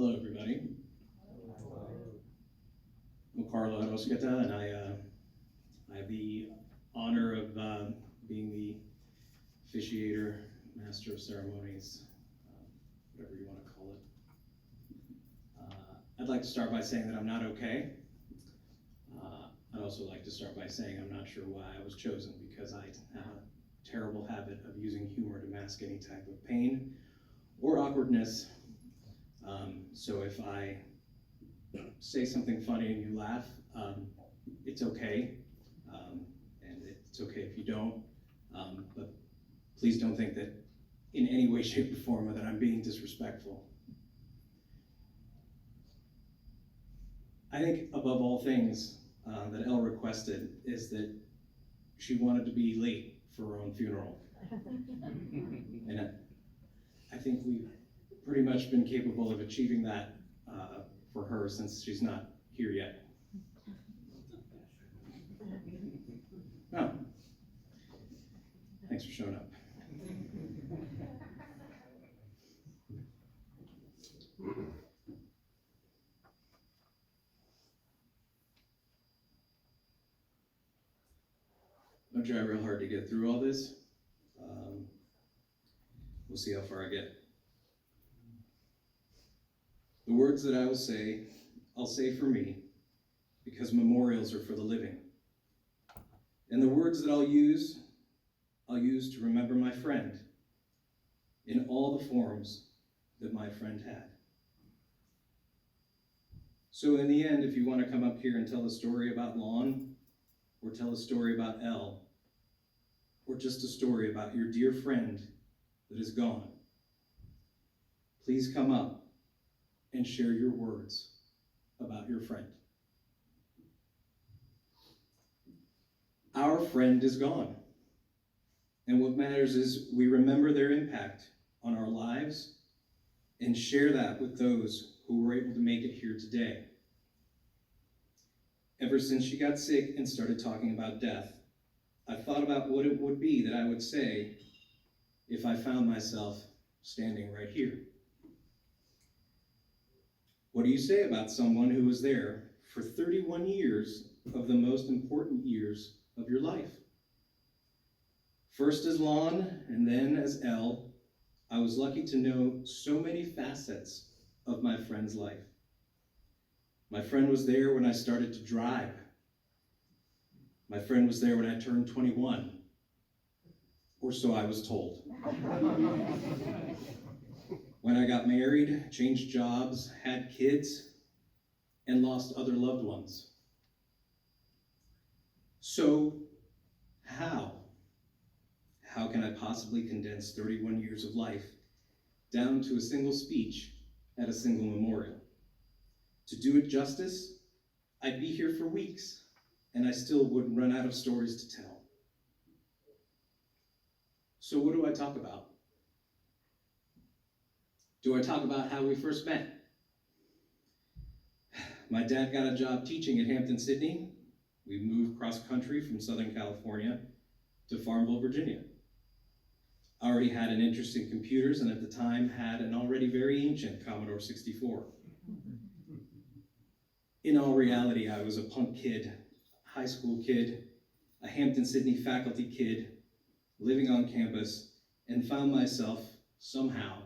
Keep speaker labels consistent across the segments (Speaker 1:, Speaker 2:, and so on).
Speaker 1: Hello, everybody. I'm Carlo Arosqueta, and I have the honor of being the officiator, master of ceremonies, whatever you want to call it. I'd like to start by saying that I'm not okay. I'd also like to start by saying I'm not sure why I was chosen, because I have a terrible habit of using humor to mask any type of pain or awkwardness. So if I say something funny and you laugh, it's okay. And it's okay if you don't. But please don't think that in any way, shape, or form that I'm being disrespectful. I think above all things that Elle requested is that she wanted to be late for her own funeral. And I think we've pretty much been capable of achieving that for her, since she's not here yet. Oh, thanks for showing up. I'm gonna try real hard to get through all this. We'll see how far I get. The words that I will say, I'll say for me, because memorials are for the living. And the words that I'll use to remember my friend in all the forms that my friend had. So in the end, if you want to come up here and tell a story about Lon, or tell a story about Elle, or just a story about your dear friend that is gone, please come up and share your words about your friend. Our friend is gone. And what matters is we remember their impact on our lives and share that with those who were able to make it here today. Ever since she got sick and started talking about death, I've thought about what it would be that I would say if I found myself standing right here. What do you say about someone who was there for 31 years of the most important years of your life? First as Lon, and then as Elle, I was lucky to know so many facets of my friend's life. My friend was there when I started to drive. My friend was there when I turned 21, or so I was told. When I got married, changed jobs, had kids, and lost other loved ones. So, how can I possibly condense 31 years of life down to a single speech at a single memorial? To do it justice, I'd be here for weeks, and I still wouldn't run out of stories to tell. So what do I talk about? Do I talk about how we first met? My dad got a job teaching at Hampton-Sydney. We moved cross country from Southern California to Farmville, Virginia. I already had an interest in computers, and at the time had an already very ancient Commodore 64. In all reality, I was a punk kid, high school kid, a Hampton-Sydney faculty kid, living on campus, and found myself somehow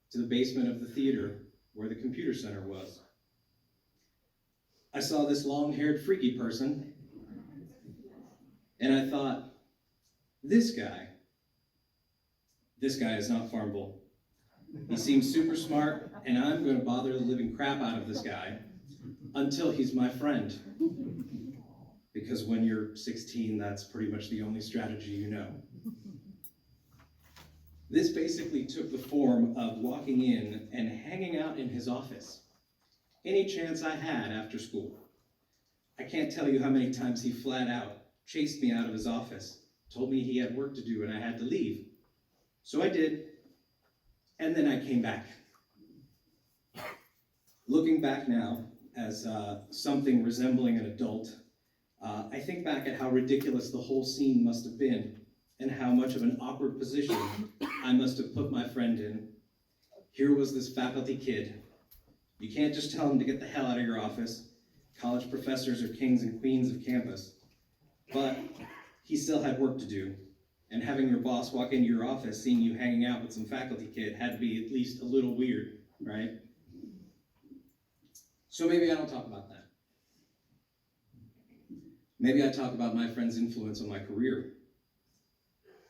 Speaker 1: to the basement of the theater where the computer center was. I saw this long-haired freaky person, and I thought, this guy is not Farmville. He seems super smart, and I'm going to bother the living crap out of this guy until he's my friend. Because when you're 16, that's pretty much the only strategy you know. This basically took the form of walking in and hanging out in his office any chance I had after school. I can't tell you how many times he flat out chased me out of his office, told me he had work to do and I had to leave. So I did, and then I came back. Looking back now, as something resembling an adult, I think back at how ridiculous the whole scene must have been and how much of an awkward position I must have put my friend in. Here was this faculty kid, You can't just tell them to get the hell out of your office. College professors are kings and queens of campus. But he still had work to do, and having your boss walk into your office seeing you hanging out with some faculty kid had to be at least a little weird, right? So maybe I don't talk about that. Maybe I talk about my friend's influence on my career.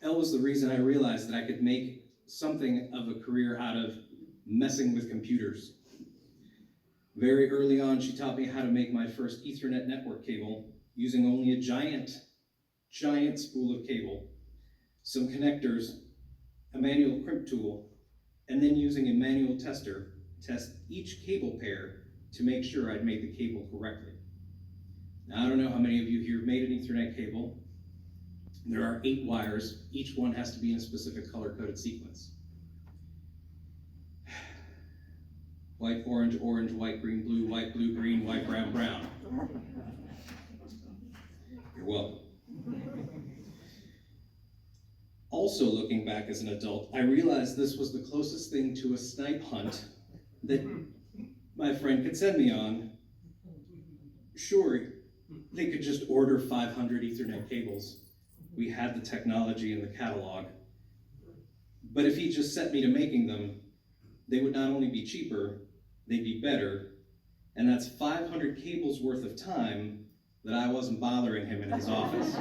Speaker 1: Elle was the reason I realized that I could make something of a career out of messing with computers. Very early on, she taught me how to make my first Ethernet network cable using only a giant spool of cable, some connectors, a manual crimp tool, and then using a manual tester to test each cable pair to make sure I'd made the cable correctly. Now, I don't know how many of you here have made an Ethernet cable. There are 8 wires. Each one has to be in a specific color-coded sequence. White, orange, orange, white, green, blue, green, white, brown, brown. You're welcome. Also, looking back as an adult, I realized this was the closest thing to a snipe hunt that my friend could send me on. Sure, they could just order 500 Ethernet cables. We had the technology in the catalog. But if he just set me to making them, they would not only be cheaper, they'd be better. And that's 500 cables worth of time that I wasn't bothering him in his office.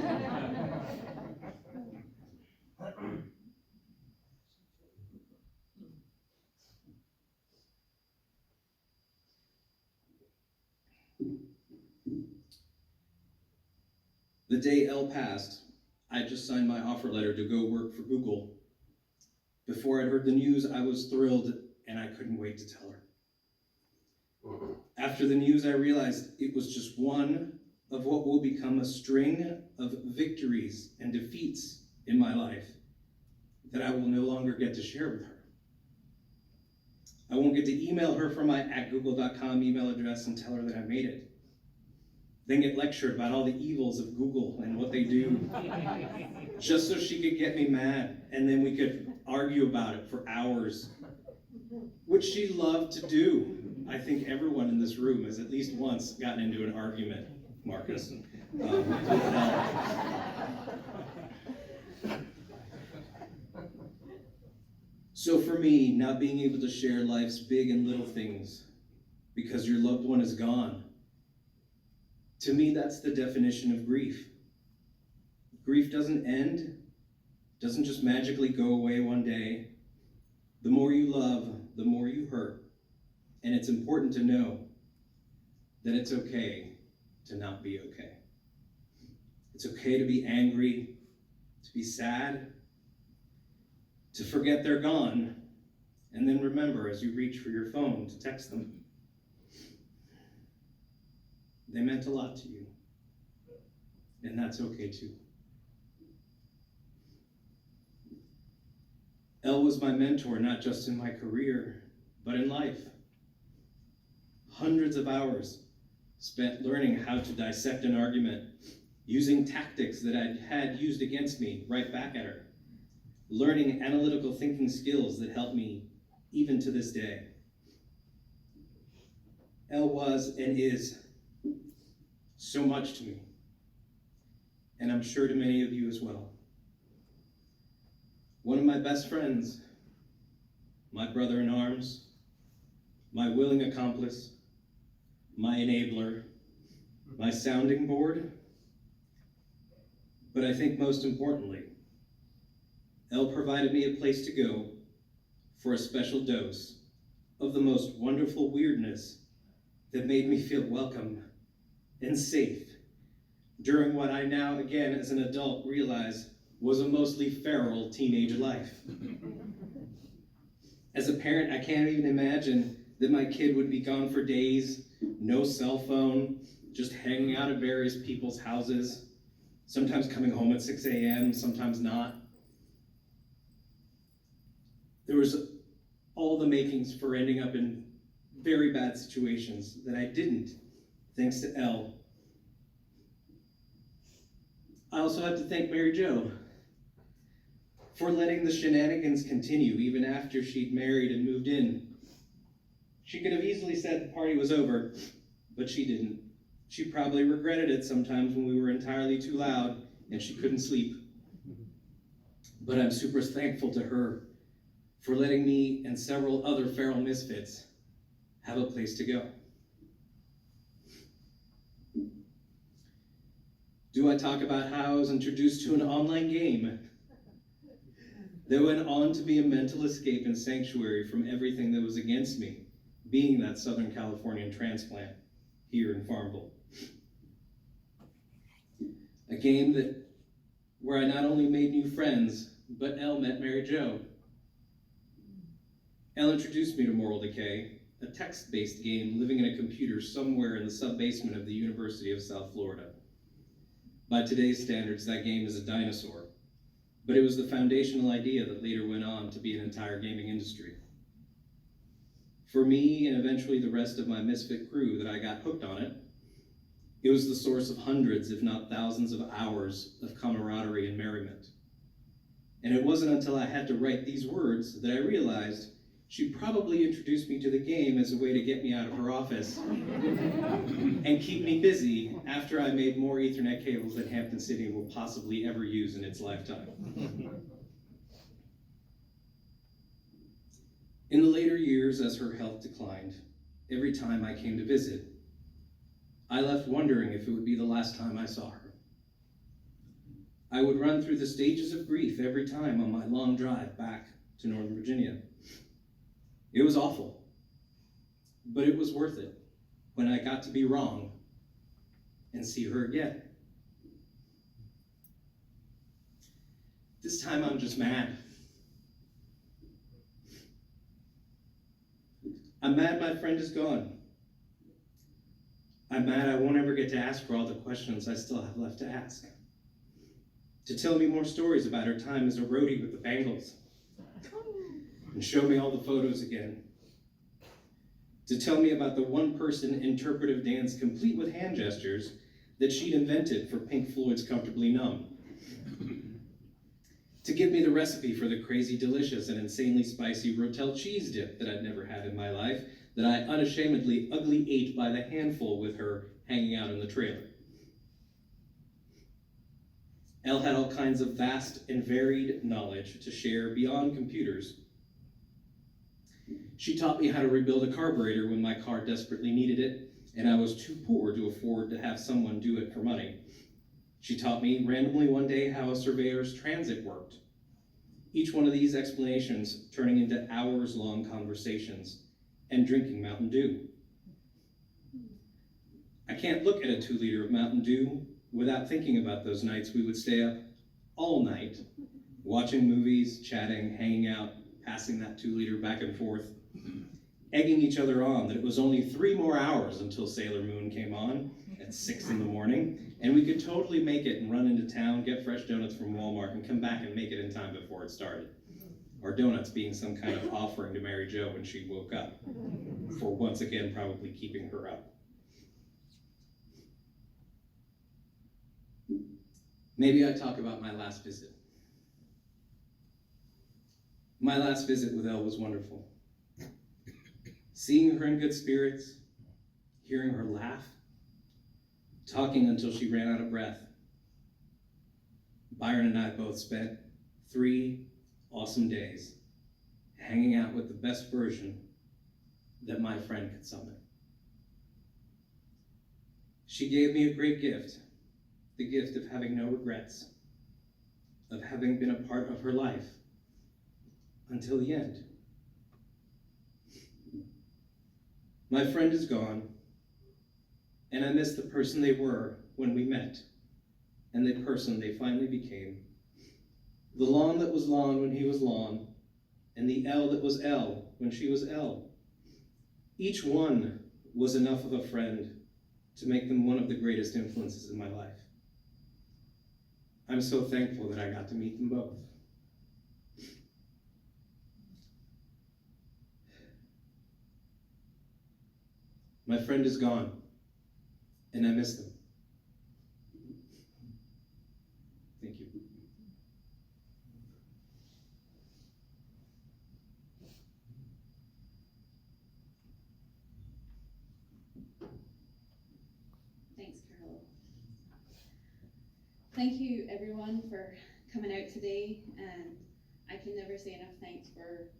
Speaker 1: The day Elle passed, I just signed my offer letter to go work for Google. Before I'd heard the news, I was thrilled, and I couldn't wait to tell her. After the news, I realized it was just one of what will become a string of victories and defeats in my life that I will no longer get to share with her. I won't get to email her from my @google.com email address and tell her that I made it. Then get lectured about all the evils of Google and what they do, just so she could get me mad, and then we could argue about it for hours, which she loved to do. I think everyone in this room has at least once gotten into an argument, Marcus, with Elle. So for me, not being able to share life's big and little things because your loved one is gone, to me, that's the definition of grief. Grief doesn't end, doesn't just magically go away one day. The more you love, the more you hurt. And it's important to know that it's okay to not be okay. It's okay to be angry, to be sad, to forget they're gone, and then remember as you reach for your phone to text them. They meant a lot to you, and that's okay too. Elle was my mentor, not just in my career, but in life. Hundreds of hours spent learning how to dissect an argument, using tactics that I'd had used against me right back at her, learning analytical thinking skills that help me even to this day. Elle was and is so much to me, and I'm sure to many of you as well. One of my best friends, my brother in arms, my willing accomplice, my enabler, my sounding board, but I think most importantly, Elle provided me a place to go for a special dose of the most wonderful weirdness that made me feel welcome and safe during what I now, again, as an adult, realize was a mostly feral teenage life. As a parent, I can't even imagine that my kid would be gone for days, no cell phone, just hanging out at various people's houses, sometimes coming home at 6 a.m., sometimes not. There was all the makings for ending up in very bad situations that I didn't, thanks to Elle. I also have to thank Mary Jo for letting the shenanigans continue even after she'd married and moved in. She could have easily said the party was over, but she didn't. She probably regretted it sometimes when we were entirely too loud and she couldn't sleep. But I'm super thankful to her for letting me and several other feral misfits have a place to go. Do I talk about how I was introduced to an online game that went on to be a mental escape and sanctuary from everything that was against me, being that Southern Californian transplant here in Farmville? A game where I not only made new friends, but Elle met Mary Jo. Elle introduced me to Moral Decay, a text-based game living in a computer somewhere in the sub-basement of the University of South Florida. By today's standards, that game is a dinosaur, but it was the foundational idea that later went on to be an entire gaming industry. For me, and eventually the rest of my misfit crew that I got hooked on it, it was the source of hundreds, if not thousands of hours of camaraderie and merriment. And it wasn't until I had to write these words that I realized she probably introduced me to the game as a way to get me out of her office and keep me busy after I made more Ethernet cables than Hampton City will possibly ever use in its lifetime. In the later years, as her health declined, every time I came to visit, I left wondering if it would be the last time I saw her. I would run through the stages of grief every time on my long drive back to Northern Virginia. It was awful, but it was worth it when I got to be wrong and see her again. This time I'm just mad. I'm mad my friend is gone. I'm mad I won't ever get to ask her all the questions I still have left to ask. To tell me more stories about her time as a roadie with the Bengals. And show me all the photos again. To tell me about the one-person interpretive dance complete with hand gestures that she'd invented for Pink Floyd's Comfortably Numb. To give me the recipe for the crazy delicious and insanely spicy Rotel cheese dip that I'd never had in my life, that I unashamedly ugly ate by the handful with her hanging out in the trailer. Elle had all kinds of vast and varied knowledge to share beyond computers. She taught me how to rebuild a carburetor when my car desperately needed it, and I was too poor to afford to have someone do it for money. She taught me randomly one day how a surveyor's transit worked. Each one of these explanations turning into hours-long conversations and drinking Mountain Dew. I can't look at a 2-liter of Mountain Dew without thinking about those nights we would stay up all night, watching movies, chatting, hanging out, passing that 2-liter back and forth, egging each other on that it was only 3 more hours until Sailor Moon came on at 6 in the morning, and we could totally make it and run into town, get fresh donuts from Walmart, and come back and make it in time before it started. Or donuts being some kind of offering to Mary Jo when she woke up, for once again probably keeping her up. Maybe I talk about my last visit. My last visit with Elle was wonderful. Seeing her in good spirits, hearing her laugh, talking until she ran out of breath. Byron and I both spent 3 awesome days hanging out with the best version that my friend could summon. She gave me a great gift, the gift of having no regrets, of having been a part of her life until the end. My friend is gone, and I miss the person they were when we met, and the person they finally became. The Lon that was Lon when he was Lon, and the Elle that was Elle when she was Elle. Each one was enough of a friend to make them one of the greatest influences in my life. I'm so thankful that I got to meet them both. My friend is gone, and I miss them. Thank you.
Speaker 2: Thank you everyone for coming out today, and I can never say enough thanks for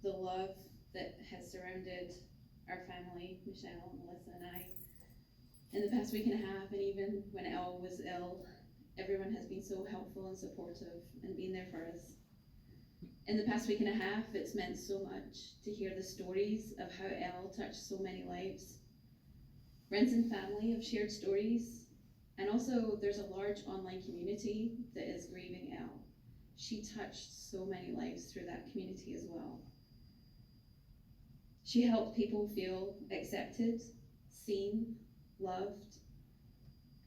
Speaker 2: the love that has surrounded our family, Michelle, Melissa, and I, in the past week and a half, and even when Elle was ill. Everyone has been so helpful and supportive and been there for us. In the past week and a half, it's meant so much to hear the stories of how Elle touched so many lives. Friends and family have shared stories, and also there's a large online community that is grieving Elle. She touched so many lives through that community as well. She helped people feel accepted, seen, loved,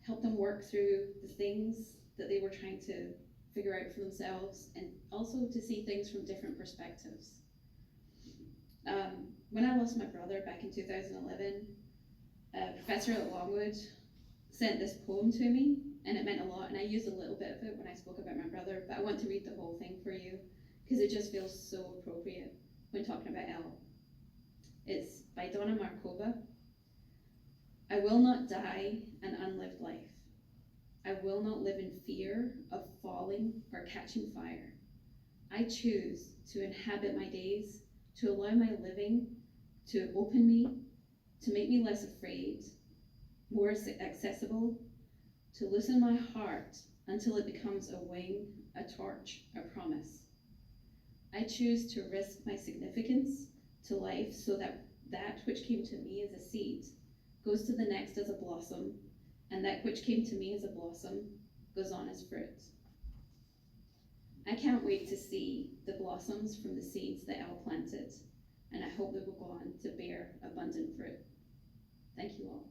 Speaker 2: helped them work through the things that they were trying to figure out for themselves, and also to see things from different perspectives. When I lost my brother back in 2011, a professor at Longwood sent this poem to me, and it meant a lot, and I used a little bit of it when I spoke about my brother, but I want to read the whole thing for you, because it just feels so appropriate when talking about Elle. It's by Donna Markova. I will not die an unlived life. I will not live in fear of falling or catching fire. I choose to inhabit my days, to allow my living to open me, to make me less afraid, more accessible, to loosen my heart until it becomes a wing, a torch, a promise. I choose to risk my significance to life so that that which came to me as a seed goes to the next as a blossom, and that which came to me as a blossom goes on as fruit. I can't wait to see the blossoms from the seeds that Elle planted, and I hope they will go on to bear abundant fruit. Thank you all.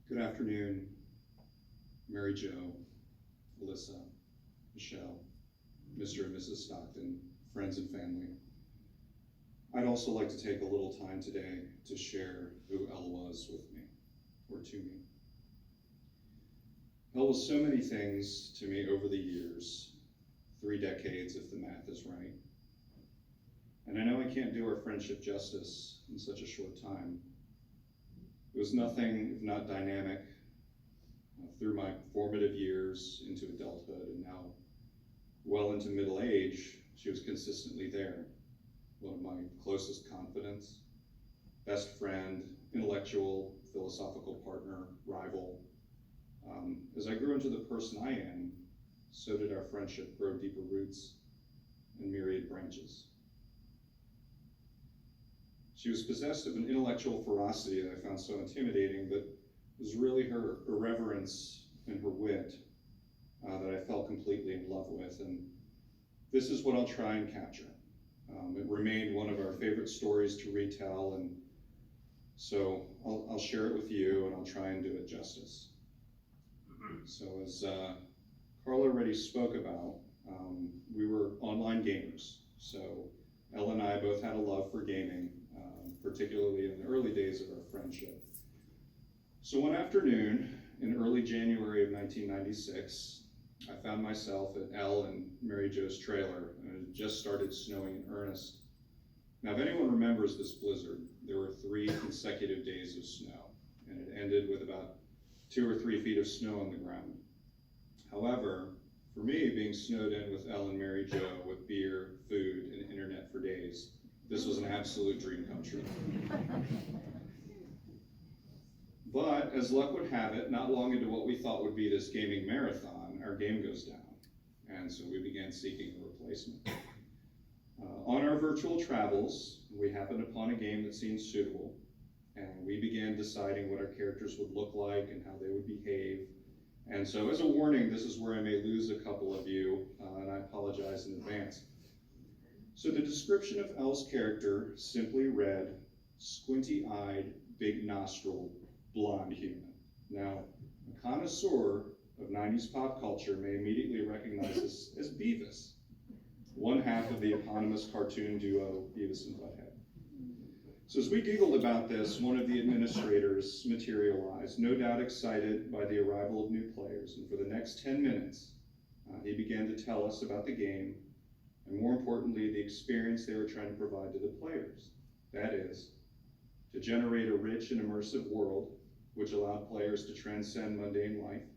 Speaker 3: Good afternoon, Mary Jo, Alyssa, Michelle, Mr. and Mrs. Stockton, friends and family. I'd also like to take a little time today to share who Elle was with me, or to me. Elle was so many things to me over the years, 3 decades if the math is right. And I know I can't do our friendship justice in such a short time. It was nothing if not dynamic through my formative years into adulthood, and now well into middle age. She was consistently there. One of my closest confidants, best friend, intellectual, philosophical partner, rival. As I grew into the person I am, so did our friendship grow deeper roots and myriad branches. She was possessed of an intellectual ferocity that I found so intimidating, but it was really her irreverence and her wit that I fell completely in love with, and this is what I'll try and capture. It remained one of our favorite stories to retell, and so I'll share it with you, and I'll try and do it justice. So as Carla already spoke about, we were online gamers, so Elle and I both had a love for gaming, particularly in the early days of our friendship. So one afternoon in early January of 1996, I found myself at Elle and Mary Jo's trailer, and it had just started snowing in earnest. Now, if anyone remembers this blizzard, there were 3 consecutive days of snow, and it ended with about 2 or 3 feet of snow on the ground. However, for me, being snowed in with Elle and Mary Jo with beer, food, and internet for days, this was an absolute dream come true. But as luck would have it, not long into what we thought would be this gaming marathon, our game goes down. And so we began seeking a replacement. On our virtual travels, we happened upon a game that seemed suitable, and we began deciding what our characters would look like and how they would behave. And so as a warning, this is where I may lose a couple of you, and I apologize in advance. So the description of Elle's character simply read, squinty-eyed, big-nostriled, blonde human. Now, a connoisseur of 90s pop culture may immediately recognize this as Beavis, one half of the eponymous cartoon duo Beavis and Butthead. So as we giggled about this, one of the administrators materialized, no doubt excited by the arrival of new players. And for the next 10 minutes, he began to tell us about the game, and more importantly, the experience they were trying to provide to the players. That is, to generate a rich and immersive world which allowed players to transcend mundane life,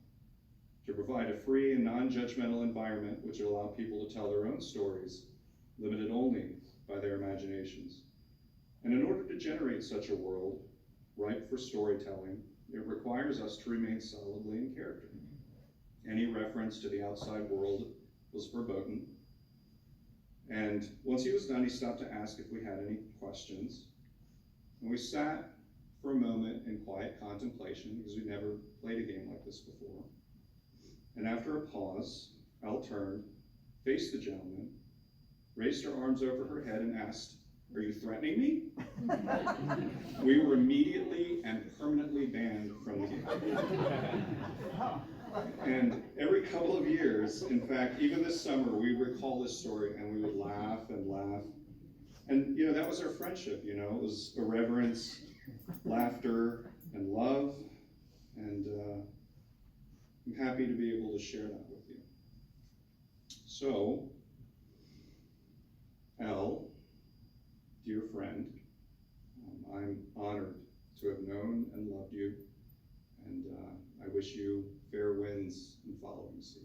Speaker 3: to provide a free and non-judgmental environment which allowed people to tell their own stories, limited only by their imaginations. And in order to generate such a world, ripe for storytelling, it requires us to remain solidly in character. Any reference to the outside world was verboten. And once he was done, he stopped to ask if we had any questions. And we sat for a moment in quiet contemplation, because we'd never played a game like this before. And after a pause, Elle turned, faced the gentleman, raised her arms over her head and asked, "Are you threatening me?" We were immediately and permanently banned from the game. And every couple of years, in fact, even this summer, we recall this story and we would laugh and laugh. And, that was our friendship, it was irreverence, laughter, and love. And I'm happy to be able to share that with you. So, Elle, dear friend, I'm honored to have known and loved you, and I wish you fair winds and following seas.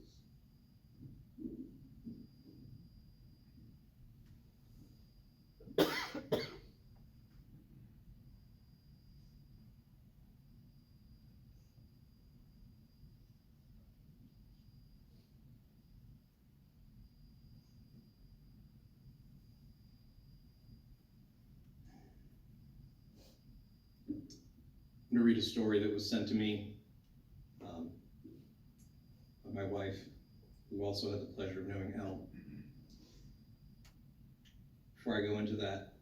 Speaker 1: I'm going to read a story that was sent to me by my wife, who also had the pleasure of knowing Elle. Before I go into that,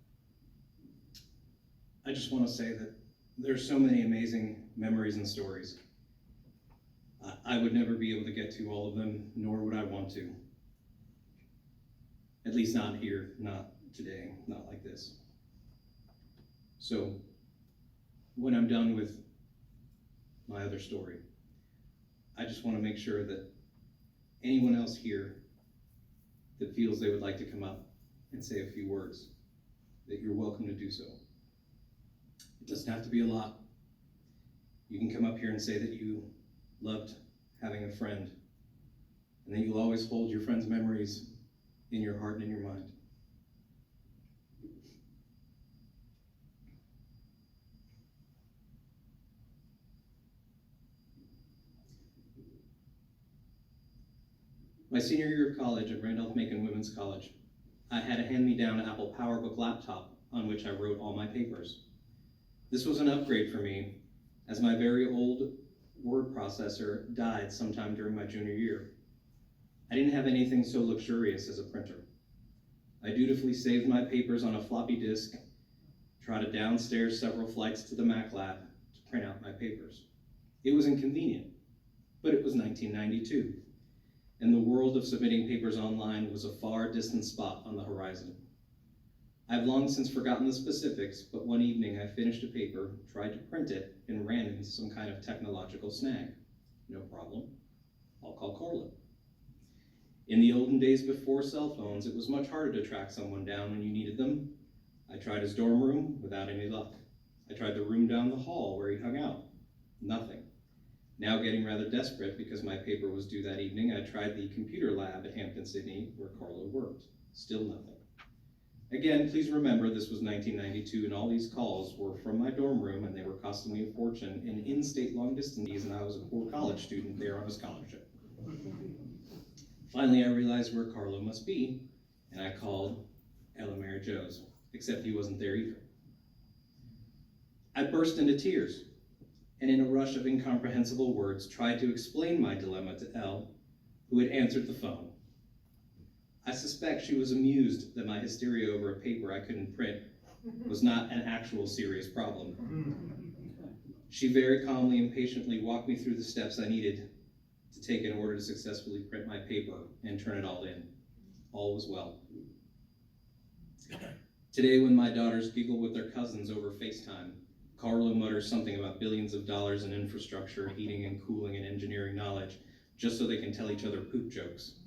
Speaker 1: I just want to say that there's so many amazing memories and stories. I would never be able to get to all of them, nor would I want to. At least not here, not today, not like this. So, when I'm done with my other story, I just want to make sure that anyone else here that feels they would like to come up and say a few words, that you're welcome to do so. It doesn't have to be a lot. You can come up here and say that you loved having a friend, and that you'll always hold your friend's memories in your heart and in your mind. My senior year of college at Randolph-Macon Women's College, I had a hand-me-down Apple PowerBook laptop on which I wrote all my papers. This was an upgrade for me, as my very old word processor died sometime during my junior year. I didn't have anything so luxurious as a printer. I dutifully saved my papers on a floppy disk, trotted downstairs several flights to the Mac lab to print out my papers. It was inconvenient, but it was 1992. And the world of submitting papers online was a far distant spot on the horizon. I've long since forgotten the specifics, but one evening I finished a paper, tried to print it, and ran into some kind of technological snag. No problem. I'll call Corlin. In the olden days before cell phones, it was much harder to track someone down when you needed them. I tried his dorm room without any luck. I tried the room down the hall where he hung out. Nothing. Now getting rather desperate because my paper was due that evening, I tried the computer lab at Hampton-Sydney where Carlo worked. Still nothing. Again, please remember this was 1992 and all these calls were from my dorm room and they were costing me a fortune in in-state long distance, and I was a poor college student there on a scholarship. Finally, I realized where Carlo must be, and I called Elle and Mary Jo's, except he wasn't there either. I burst into tears, and in a rush of incomprehensible words, tried to explain my dilemma to Elle, who had answered the phone. I suspect she was amused that my hysteria over a paper I couldn't print was not an actual serious problem. She very calmly and patiently walked me through the steps I needed to take in order to successfully print my paper and turn it all in. All was well. Today, when my daughters giggle with their cousins over FaceTime, Carlo mutters something about billions of dollars in infrastructure, heating and cooling, and engineering knowledge, just so they can tell each other poop jokes.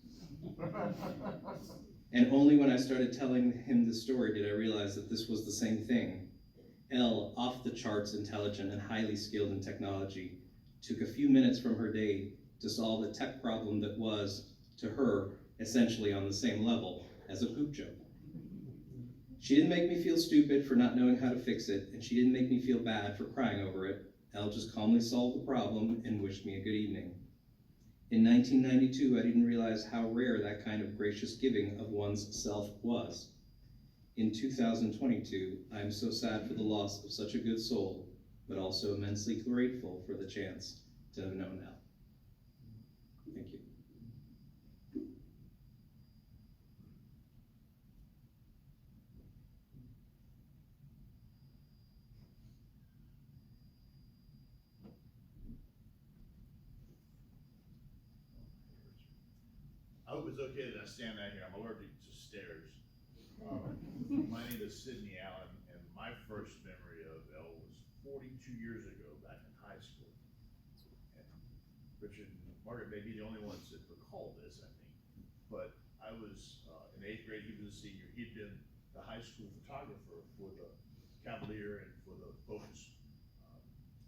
Speaker 1: And only when I started telling him the story did I realize that this was the same thing. Elle, off the charts intelligent and highly skilled in technology, took a few minutes from her day to solve a tech problem that was, to her, essentially on the same level as a poop joke. She didn't make me feel stupid for not knowing how to fix it, and she didn't make me feel bad for crying over it. Elle just calmly solved the problem and wished me a good evening. In 1992, I didn't realize how rare that kind of gracious giving of one's self was. In 2022, I am so sad for the loss of such a good soul, but also immensely grateful for the chance to have known Elle. Thank you.
Speaker 4: I hope it's okay that I stand out here. I'm allergic to stairs. My name is Sidney Allen, and my first memory of Elle was 42 years ago, back in high school. And Richard and Margaret may be the only ones that recall this, I think. But I was in 8th grade, he was a senior. He'd been the high school photographer for the Cavalier and for the Focus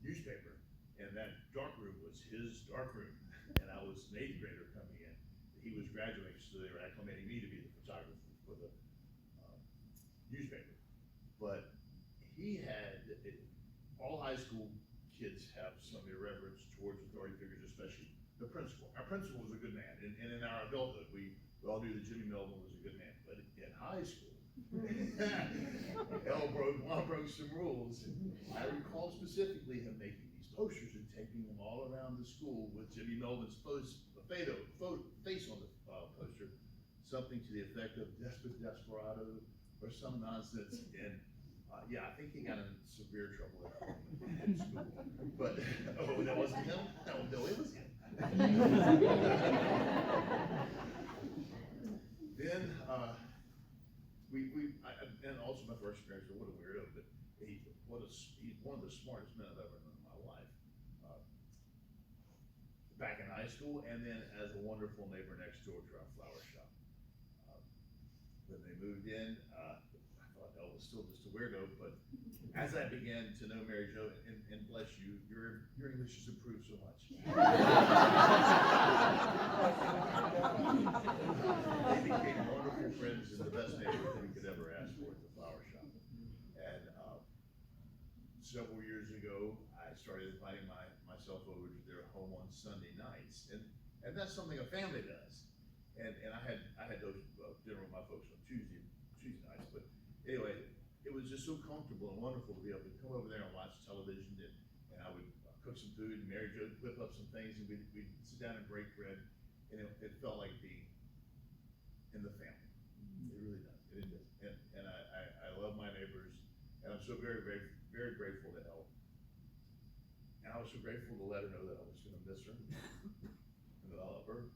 Speaker 4: newspaper. And that dark room was his dark room. And I was an 8th grader coming in. He was graduating, so they were acclimating me to be the photographer for the newspaper. But he had, all high school kids have some irreverence towards authority figures, especially the principal. Our principal was a good man, and in our adulthood, we all knew that Jimmy Melvin was a good man. But in high school, Elle broke some rules. I recall specifically him making these posters and taping them all around the school with Jimmy Melvin's face on the poster, something to the effect of "desperate desperado" or some nonsense. And yeah, I think he got in severe trouble at home in school. But oh, that wasn't him. No, it was him. Then and also my first experience. What a weirdo! But he's one of the smartest men I've ever known in my life. Back in high school, and then as a wonderful neighbor next door to our flower shop. When they moved in, I thought Elle was still just a weirdo, but as I began to know Mary Jo, and bless you, your English has improved so much. They became wonderful friends and the best neighbors we could ever ask for at the flower shop. And several years ago, I started inviting myself over to their home on Sunday nights, and that's something a family does. And I had those dinner with my folks on Tuesday nights, but anyway, it was just so comfortable and wonderful to be able to come over there and watch television, and I would cook some food, and Mary Jo would whip up some things, and we'd sit down and break bread, and it felt like being in the family. It really does. It is. And I love my neighbors, and I'm so very, very, very grateful to Elle. And I was so grateful to let her know that I was going to miss her and that I love her.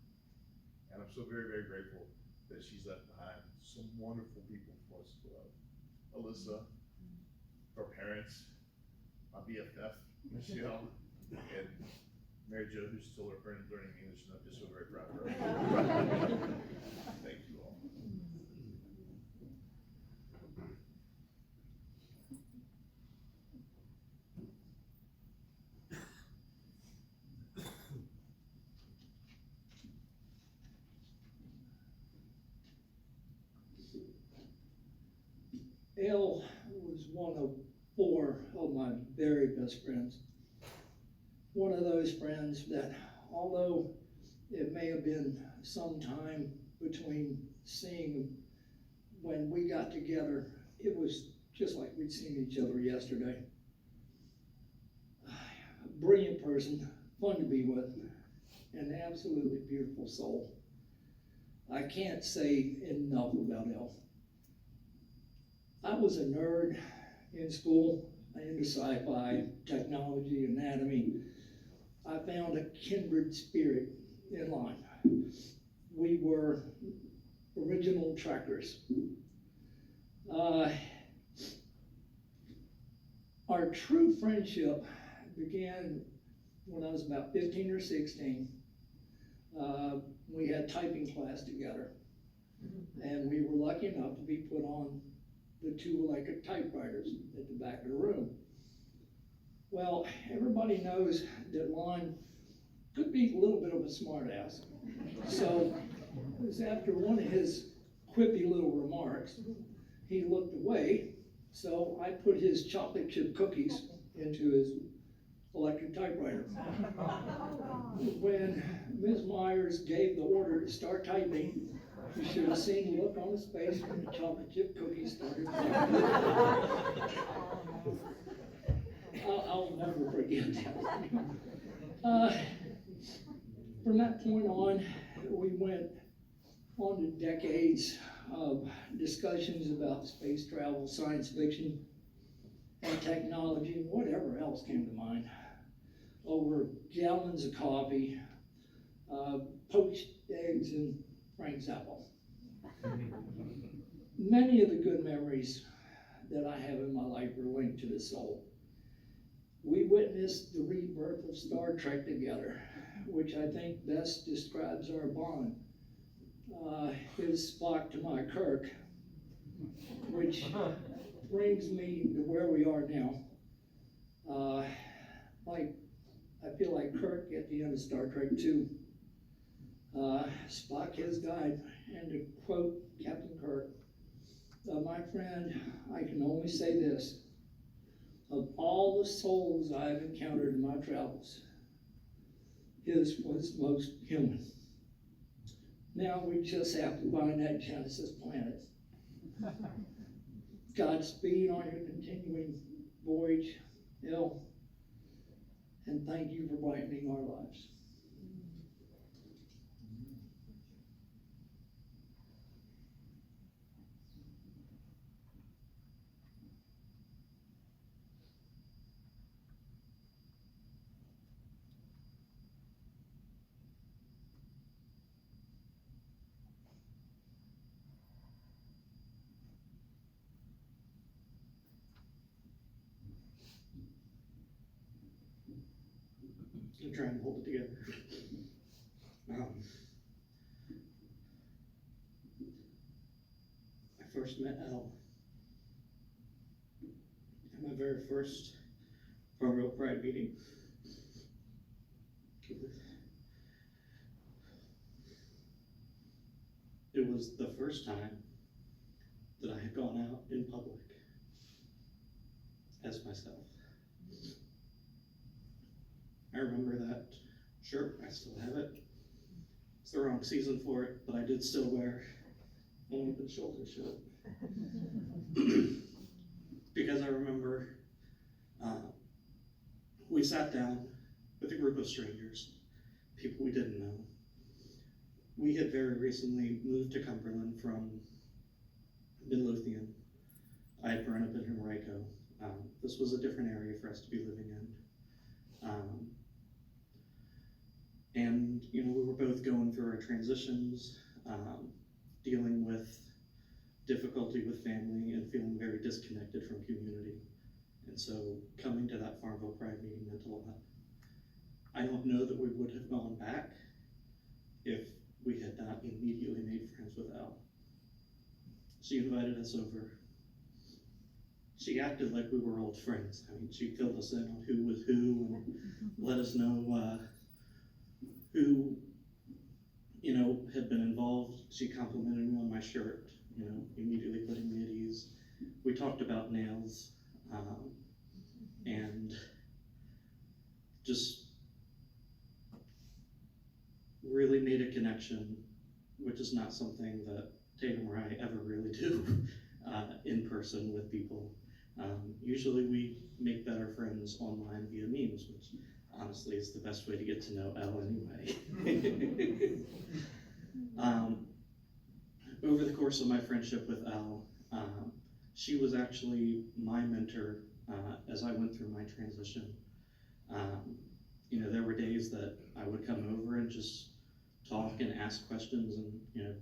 Speaker 4: And I'm so very, very grateful that she's left behind some wonderful people for us to love. Alyssa, her parents, my BFF, Michelle, and Mary Jo, who's still learning English, and I'm just so very proud of her. Thank you all.
Speaker 5: Elle was one of 4 of my very best friends. One of those friends that, although it may have been some time between seeing when we got together, it was just like we'd seen each other yesterday. A brilliant person, fun to be with, an absolutely beautiful soul. I can't say enough about Elle. I was a nerd in school, into sci-fi, technology, anatomy. I found a kindred spirit in life. We were original trackers. Our true friendship began when I was about 15 or 16. We had typing class together, and we were lucky enough to be put on the 2 electric typewriters at the back of the room. Well, everybody knows that Lon could be a little bit of a smartass. So it was after one of his quippy little remarks, he looked away, so I put his chocolate chip cookies into his electric typewriter. When Ms. Myers gave the order to start typing, you should have seen the look on his face when the chocolate chip cookies started. I'll never forget that. From that point on, we went on to decades of discussions about space travel, science fiction, and technology, and whatever else came to mind, over gallons of coffee, poached eggs, and Frank's apple. Many of the good memories that I have in my life are linked to the soul. We witnessed the rebirth of Star Trek together, which I think best describes our bond. His Spock to my Kirk, which brings me to where we are now. I feel like Kirk at the end of Star Trek 2. Spock has died, and to quote Captain Kirk, my friend, I can only say this: of all the souls I've encountered in my travels, his was most human. Now we just have to find that Genesis planet. Godspeed on your continuing voyage, Elle, and thank you for brightening our lives.
Speaker 1: I'm trying to hold it together. I first met Elle at my very first Farmville Pride meeting. It was the first time that I had gone out in public as myself. I remember that shirt, I still have it. It's the wrong season for it, but I did still wear an open shoulder shirt. Because I remember we sat down with a group of strangers, people we didn't know. We had very recently moved to Cumberland from Midlothian. I had grown up in Henrico. This was a different area for us to be living in. And we were both going through our transitions, dealing with difficulty with family and feeling very disconnected from community. And so coming to that Farmville Pride meeting meant a lot. I don't know that we would have gone back if we had not immediately made friends with Elle. She invited us over. She acted like we were old friends. I mean, she filled us in on who was who and let us know who, had been involved. She complimented me on my shirt, immediately putting me at ease. We talked about nails, and just really made a connection, which is not something that Tatum or I ever really do in person with people. Usually we make better friends online via memes, which honestly is the best way to get to know Elle anyway. Over the course of my friendship with Elle, she was actually my mentor as I went through my transition. There were days that I would come over and just talk and ask questions, and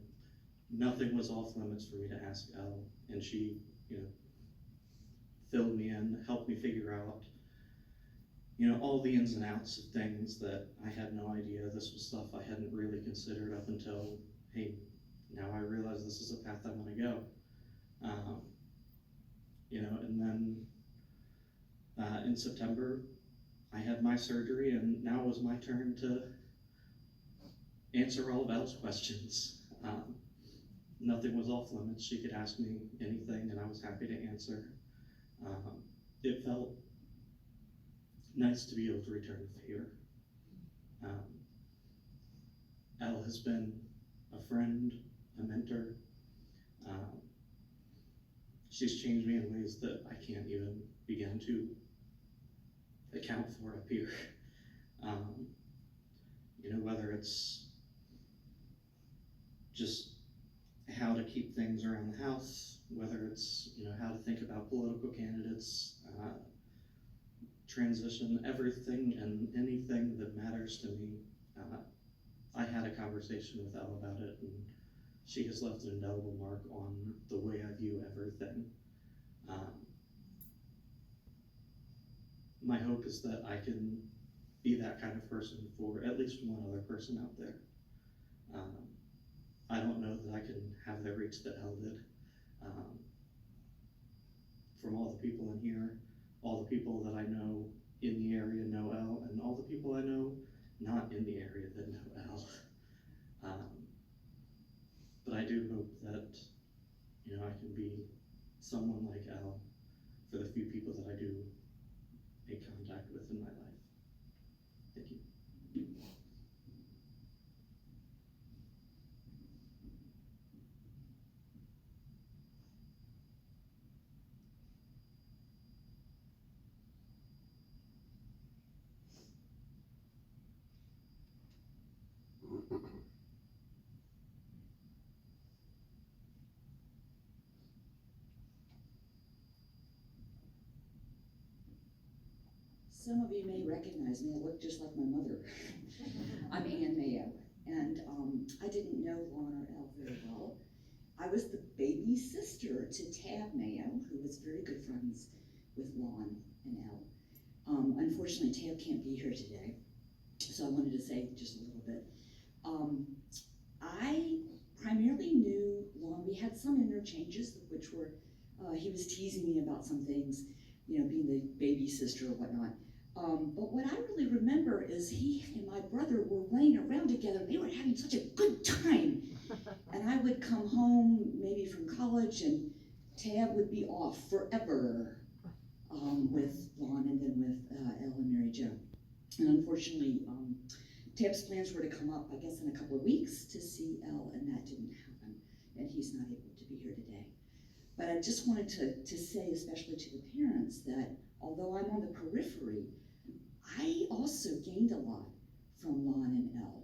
Speaker 1: nothing was off limits for me to ask Elle, and she filled me in, helped me figure out, all the ins and outs of things that I had no idea. This was stuff I hadn't really considered up until, hey, now I realize this is a path I want to go. And then in September, I had my surgery, and now it was my turn to answer all of Elle's questions. Nothing was off limits. She could ask me anything, and I was happy to answer. It felt nice to be able to return the favor. Elle has been a friend, a mentor. She's changed me in ways that I can't even begin to account for up here. Whether it's just how to keep things around the house, whether it's, how to think about political candidates, transition, everything and anything that matters to me. I had a conversation with Elle about it, and she has left an indelible mark on the way I view everything. My hope is that I can be that kind of person for at least one other person out there. I don't know that I can have the reach that Elle did. From all the people in here, all the people that I know in the area know Elle, and all the people I know not in the area that know Elle. But I do hope that, I can be someone like Elle for the few people that I do make contact with in my life. Thank you.
Speaker 6: Some of you may recognize me. I look just like my mother. I'm Ann Mayo, and I didn't know Lon or Elle very well. I was the baby sister to Tab Mayo, who was very good friends with Lon and Elle. Unfortunately, Tab can't be here today, so I wanted to say just a little bit. I primarily knew Lon. We had some interchanges, which were, he was teasing me about some things, being the baby sister or whatnot. But what I really remember is he and my brother were running around together. They were having such a good time. And I would come home maybe from college, and Tab would be off forever with Lon and then with Elle and Mary Jo. And unfortunately, Tab's plans were to come up, I guess, in a couple of weeks to see Elle, and that didn't happen. And he's not able to be here today. But I just wanted to say, especially to the parents, that although I'm on the periphery, I also gained a lot from Lon and Elle.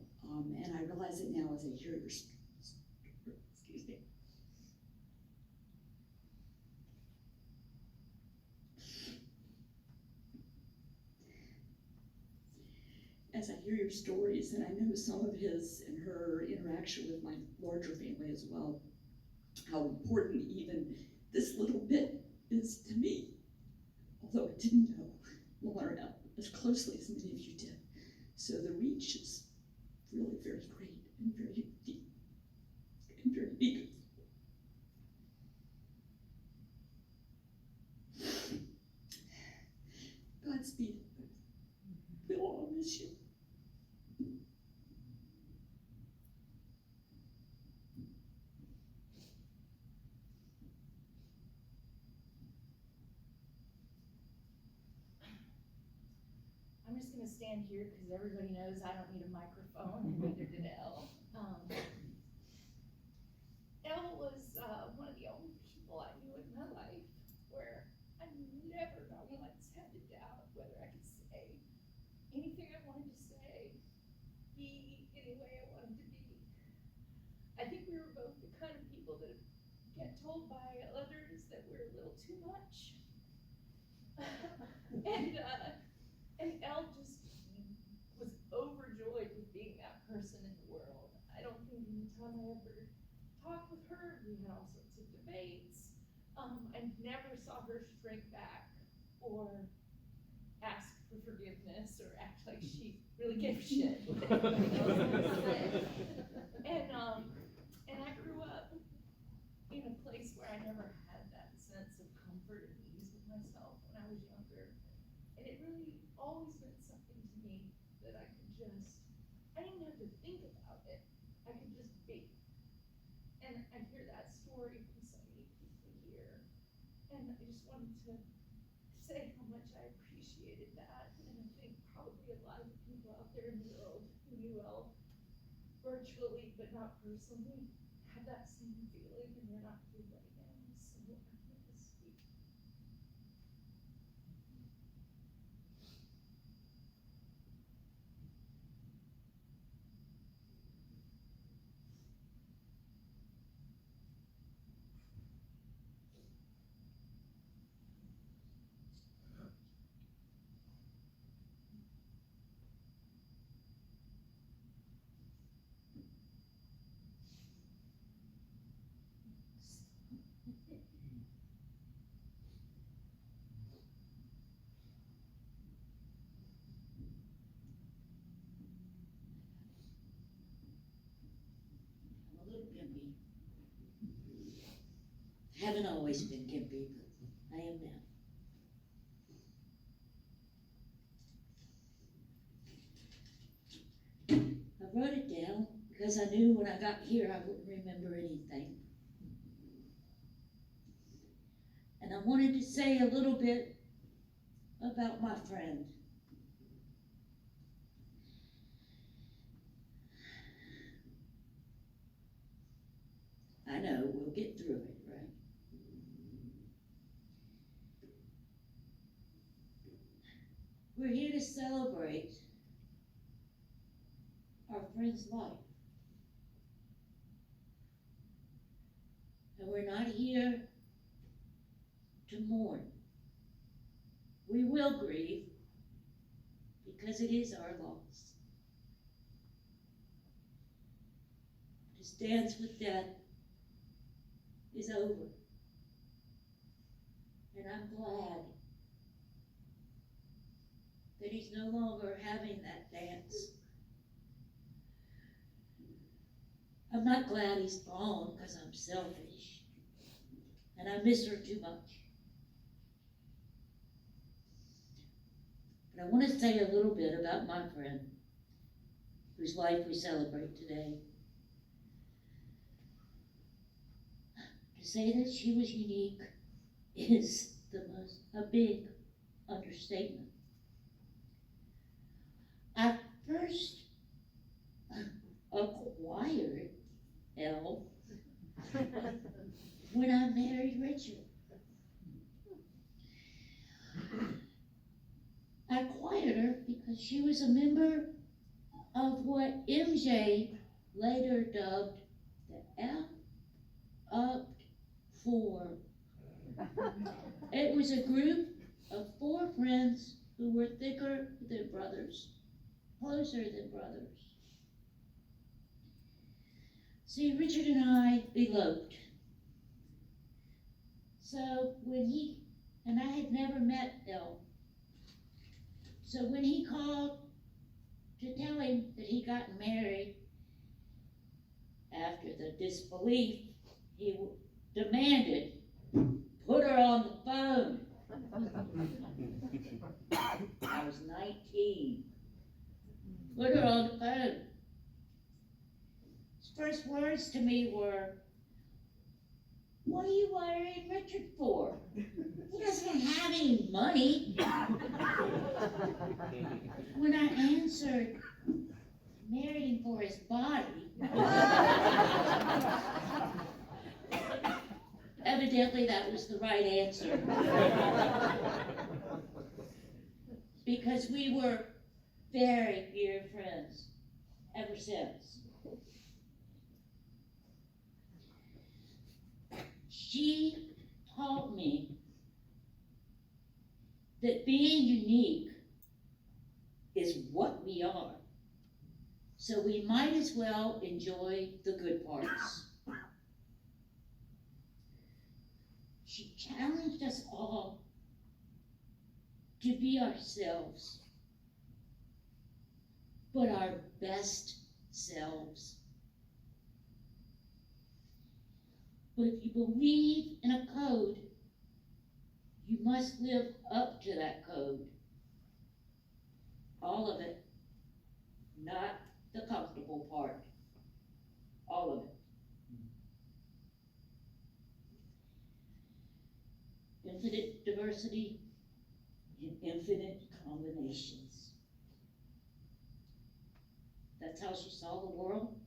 Speaker 6: And I realize it now as I hear your excuse me. As I hear your stories, and I know some of his and her interaction with my larger family as well, how important even this little bit is to me, although I didn't know Lon or Elle as closely as many of you did. So the reach is really very great and very deep and very big. Godspeed. We'll all miss you.
Speaker 7: I'm just gonna stand here because everybody knows I don't need a microphone, and neither did Elle. Elle was one of the only people I knew in my life where I never not once had to doubt whether I could say anything I wanted to say, be any way I wanted to be. I think we were both the kind of people that get told by others that we're a little too much. And Elle just was overjoyed with being that person in the world. I don't think any time I ever talked with her, we had all sorts of debates. I never saw her shrink back or ask for forgiveness or act like she really gave a shit. And I grew up in a place where I never had that sense of comfort and ease with myself when I was younger. And it really always meant something to me that I could just, I didn't have to think about it. I could just be. And I hear that story from so many people here. And I just wanted to say how much I appreciated that. And I think probably a lot of the people out there in the world who knew Elle virtually but not personally have that same feeling, and they're not here right now. So I'm here to speak.
Speaker 8: I'm a little gimpy. Haven't always been gimpy, but I am now. I wrote it down because I knew when I got here I wouldn't remember anything. And I wanted to say a little bit about my friend. I know, we'll get through it, right? We're here to celebrate our friend's life. And we're not here to mourn. We will grieve because it is our loss. His dance with death is over. And I'm glad that he's no longer having that dance. I'm not glad he's gone because I'm selfish and I miss her too much. But I want to say a little bit about my friend whose life we celebrate today. To say that she was unique is a big understatement. I first acquired Elle when I married Richard. I acquired her because she was a member of what MJ later dubbed the F Up 4. It was a group of 4 friends who were thicker than brothers, closer than brothers. See, Richard and I eloped. So and I had never met Elle. So when he called to tell him that he got married, after the disbelief, he demanded, put her on the phone. I was 19. Put her on the phone. His first words to me were, what are you worrying Richard for? He doesn't have any money. When I answered, married him for his body, evidently that was the right answer. Because we were very dear friends ever since. She taught me that being unique is what we are. So we might as well enjoy the good parts. She challenged us all to be ourselves, but our best selves. But if you believe in a code, you must live up to that code. All of it, not the comfortable part. All of it. Infinite diversity in infinite combinations. That's how she saw the world.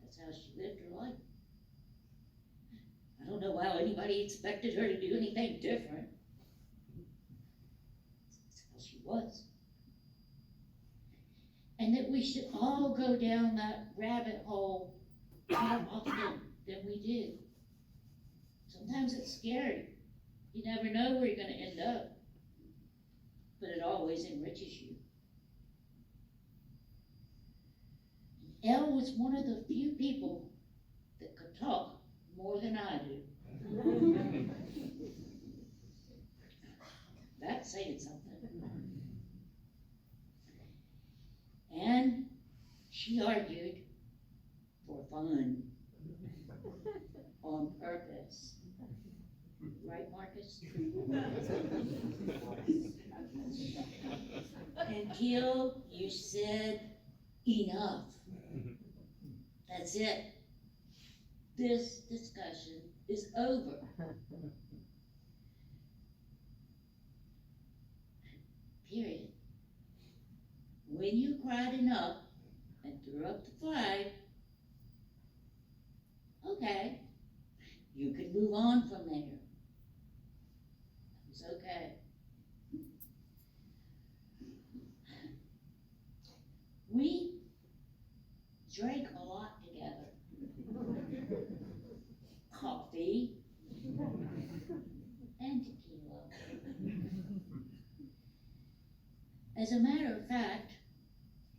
Speaker 8: That's how she lived her life. I don't know how anybody expected her to do anything different. That's how she was. And that we should all go down that rabbit hole more often than we do. Sometimes it's scary. You never know where you're going to end up. But it always enriches you. Elle was one of the few people that could talk more than I do. That's saying something. And she argued for fun, on purpose. Right, Marcus? Until you said enough. That's it. This discussion is over. Period. When you cried enough and threw up the flag, okay, you can move on from there. It's okay. We drank a lot together. Coffee and tequila. As a matter of fact,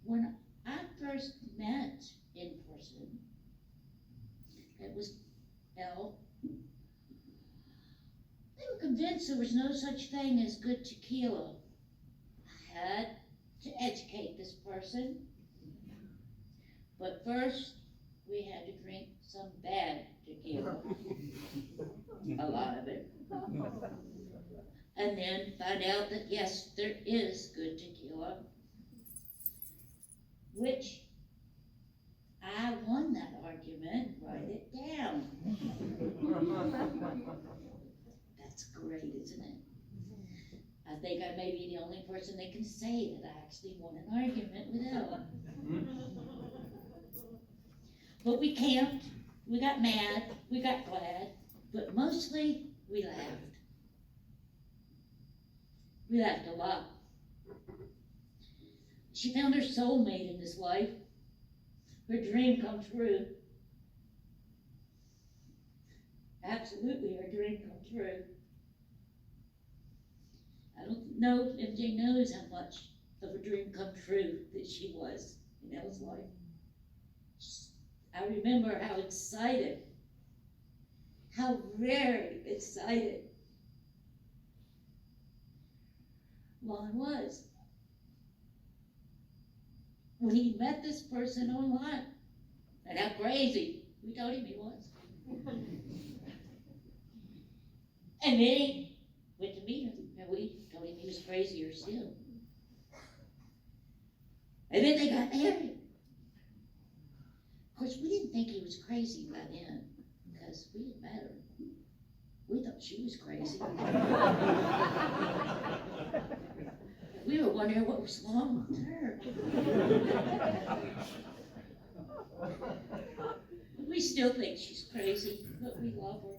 Speaker 8: when I first met in person, it was Elle. They were convinced there was no such thing as good tequila. I had to educate this person. But first, we had to drink some bad tequila. A lot of it. And then find out that yes, there is good tequila. Which I won that argument. Write it down. That's great, isn't it? I think I may be the only person that can say that I actually won an argument with Elle. But we camped, we got mad, we got glad, but mostly we laughed. We laughed a lot. She found her soulmate in this life. Her dream come true. Absolutely, her dream come true. I don't know if MJ knows how much of a dream come true that she was in Elle's life. I remember how excited, how very excited Lon was when he met this person online, and how crazy we told him he was. And then he went to meet him, and we told him he was crazier still. And then they got married. Of course, we didn't think he was crazy by then, because we had met her. We thought she was crazy. We were wondering what was wrong with her. We still think she's crazy, but we love her.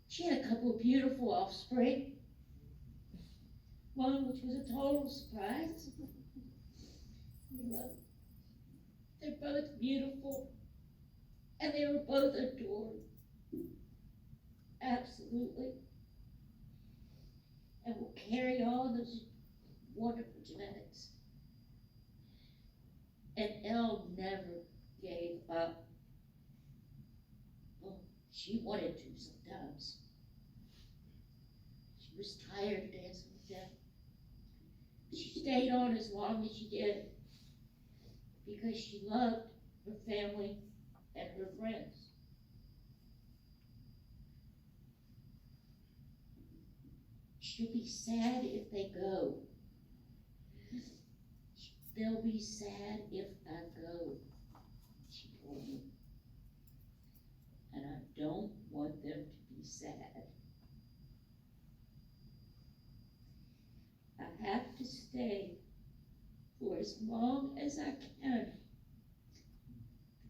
Speaker 8: She had a couple of beautiful offspring. One which was a total surprise. We love them. They're both beautiful, and they were both adored. Absolutely. And will carry on those wonderful genetics. And Elle never gave up. Well, she wanted to sometimes. was tired of dancing with them. She stayed on as long as she did because she loved her family and her friends. She'll be sad if they go. They'll be sad if I go, she told me. And I don't want them to be sad. I have to stay for as long as I can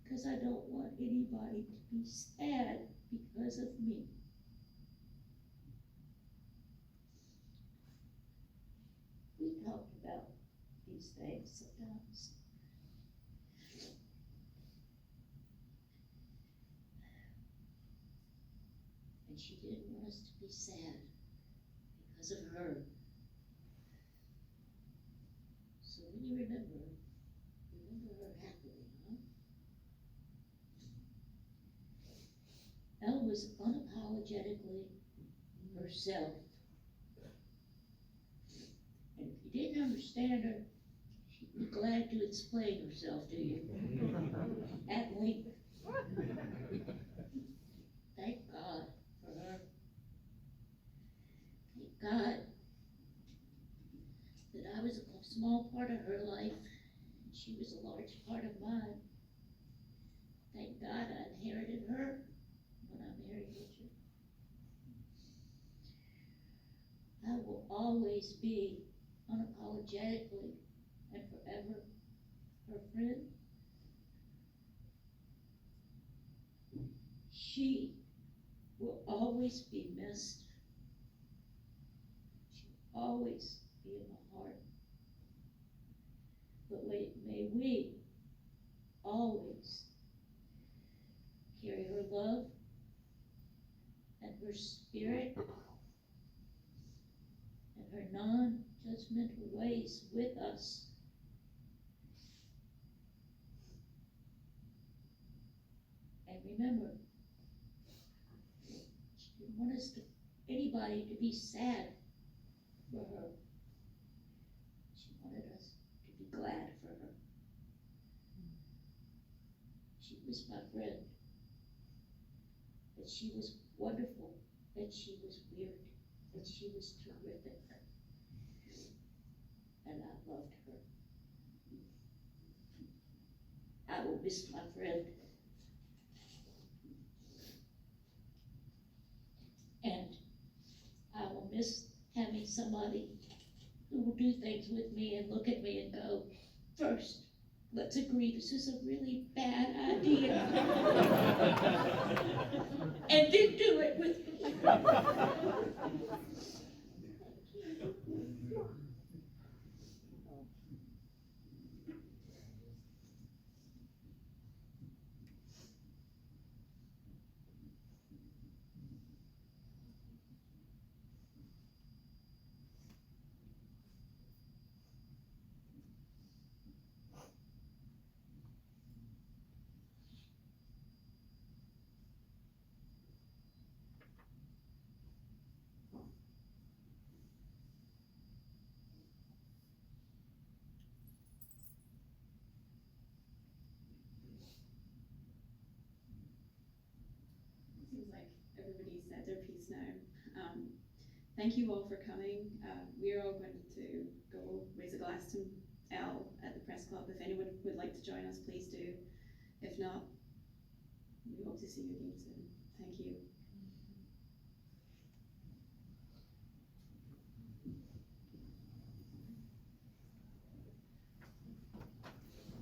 Speaker 8: because I don't want anybody to be sad because of me. We talked about these things sometimes. And she didn't want us to be sad because of her. So when you remember her happily, huh? Elle was unapologetically herself. And if you didn't understand her, she'd be glad to explain herself to you at length. Thank God for her. Thank God that I was a small part of her life and she was a large part of mine. Thank God I inherited her when I married Richard. I will always be unapologetically and forever her friend. She will always be missed. She will always be in my heart. But may we always carry her love and her spirit and her non-judgmental ways with us. And remember, she didn't want anybody to be sad for her. She wanted us to be glad for her. She was my friend. That she was wonderful. That she was weird. That she was terrific. And I loved her. I will miss my friend. And I will miss having somebody who will do things with me and look at me and go, first, let's agree this is a really bad idea. And then do it with me.
Speaker 2: Seems like everybody's said their piece now. Thank you all for coming. We're all going to go raise a glass to Elle at the press club. If anyone would like to join us, please do. If not, we hope to see you again soon. Thank you.